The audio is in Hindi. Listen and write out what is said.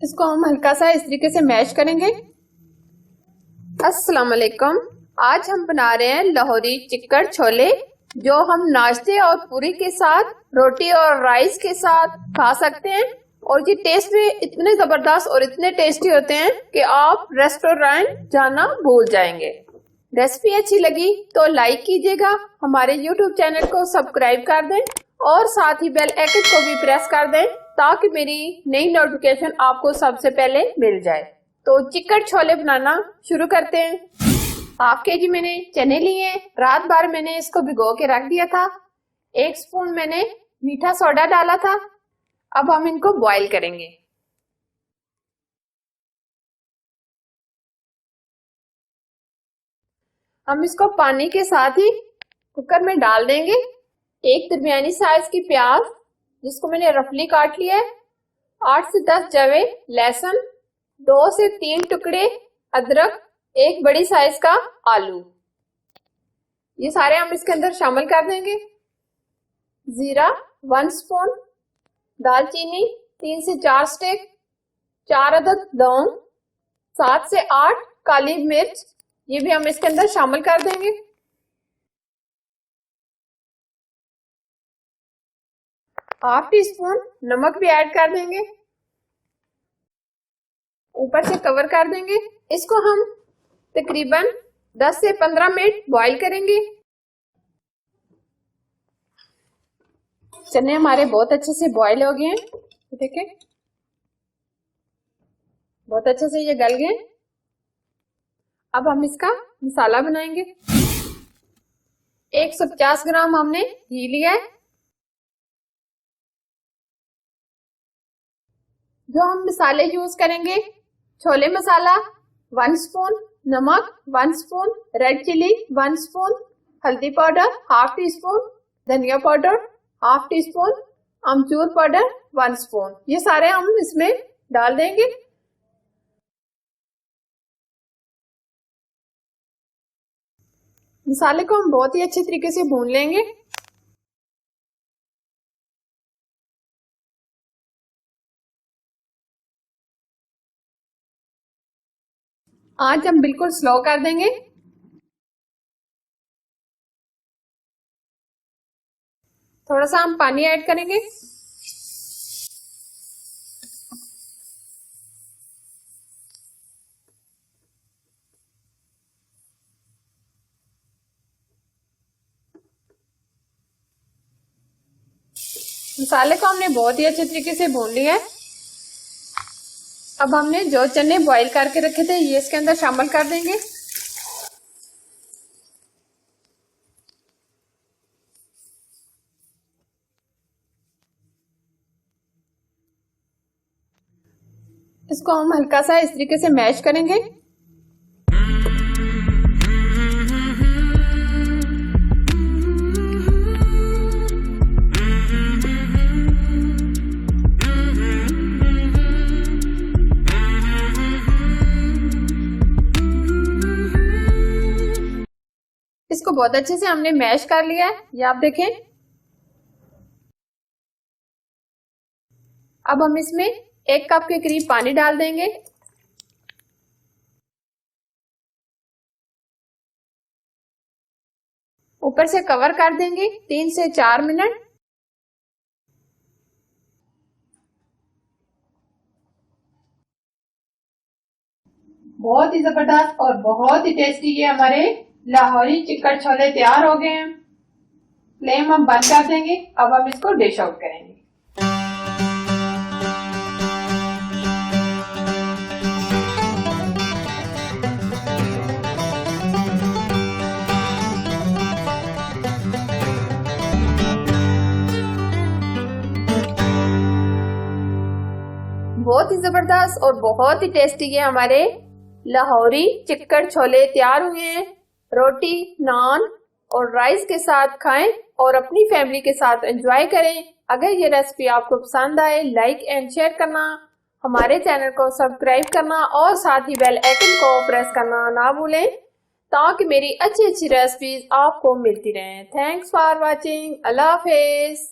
इसको हम हल्का सा इस तरीके से मैश करेंगे। अस्सलाम वालेकुम। आज हम बना रहे हैं लाहौरी चिकन छोले, जो हम नाश्ते और पूरी के साथ, रोटी और राइस के साथ खा सकते हैं। और ये टेस्ट में इतने जबरदस्त और इतने टेस्टी होते हैं कि आप रेस्टोरेंट जाना भूल जाएंगे। रेसिपी अच्छी लगी तो लाइक कीजिएगा, हमारे YouTube चैनल को सब्सक्राइब कर दें और साथ ही बेल आइकन को भी प्रेस कर दें ताकि मेरी नई नोटिफिकेशन आपको सबसे पहले मिल जाए। तो चिकन छोले बनाना शुरू करते हैं। हाफ केजी मैंने चने लिए हैं, रात भर मैंने इसको भिगो के रख दिया था। 1 स्पून मैंने मीठा सोडा डाला था। अब हम इनको बॉईल करेंगे। हम इसको पानी के साथ ही कुकर में डाल देंगे। एक दरमियानी साइज की प्याज जिसको मैंने रफली काट लिया है, 8 से 10 जवे लहसुन, 2 से 3 टुकड़े अदरक, एक बड़ी साइज का आलू, ये सारे हम इसके अंदर शामिल कर देंगे। जीरा 1 स्पून, दालचीनी 3 से 4 स्टिक, 4 अदद लौंग, 7 से 8 काली मिर्च, ये भी हम इसके अंदर शामिल कर देंगे। हाफ टी स्पून नमक भी ऐड कर देंगे। ऊपर से कवर कर देंगे। इसको हम तकरीबन 10 से 15 मिनट बॉईल करेंगे। चने हमारे बहुत अच्छे से बॉईल हो गए हैं, देखें बहुत अच्छे से ये गल गए। अब हम इसका मसाला बनाएंगे। 150 ग्राम हमने घी लिया है। जो हम मसाले यूज करेंगे, छोले मसाला 1 स्पून, नमक 1 स्पून, रेड चिली 1 स्पून, हल्दी पाउडर हाफ टी स्पून, धनिया पाउडर हाफ टी स्पून, अमचूर पाउडर 1 स्पून, ये सारे हम इसमें डाल देंगे। मसाले को हम बहुत ही अच्छे तरीके से भून लेंगे। आज हम बिल्कुल स्लो कर देंगे। थोड़ा सा हम पानी ऐड करेंगे। मसाले को हमने बहुत ही अच्छे तरीके से भून लिया है। अब हमने जो चने बॉईल करके रखे थे ये इसके अंदर शामिल कर देंगे। इसको हम हल्का सा इस तरीके से मैश करेंगे। इसको बहुत अच्छे से हमने मैश कर लिया है, ये आप देखें। अब हम इसमें 1 कप के करीब पानी डाल देंगे। ऊपर से कवर कर देंगे 3 से 4 मिनट। बहुत ही जबरदस्त और बहुत ही टेस्टी ये हमारे लाहौरी चिकन छोले तैयार हो गए हैं। फ्लेम हम बंद कर देंगे। अब हम इसको डिश आउट करेंगे। बहुत ही जबरदस्त और बहुत ही टेस्टी ये हमारे लाहौरी चिकन छोले तैयार हुए हैं। रोटी, नान और राइस के साथ खाएं और अपनी फैमिली के साथ एंजॉय करें। अगर ये रेसिपी आपको पसंद आए, लाइक एंड शेयर करना, हमारे चैनल को सब्सक्राइब करना और साथ ही बेल आइकन को प्रेस करना ना भूलें ताकि मेरी अच्छी अच्छी रेसिपीज आपको मिलती रहें। Thanks for watching. Allah Hafiz.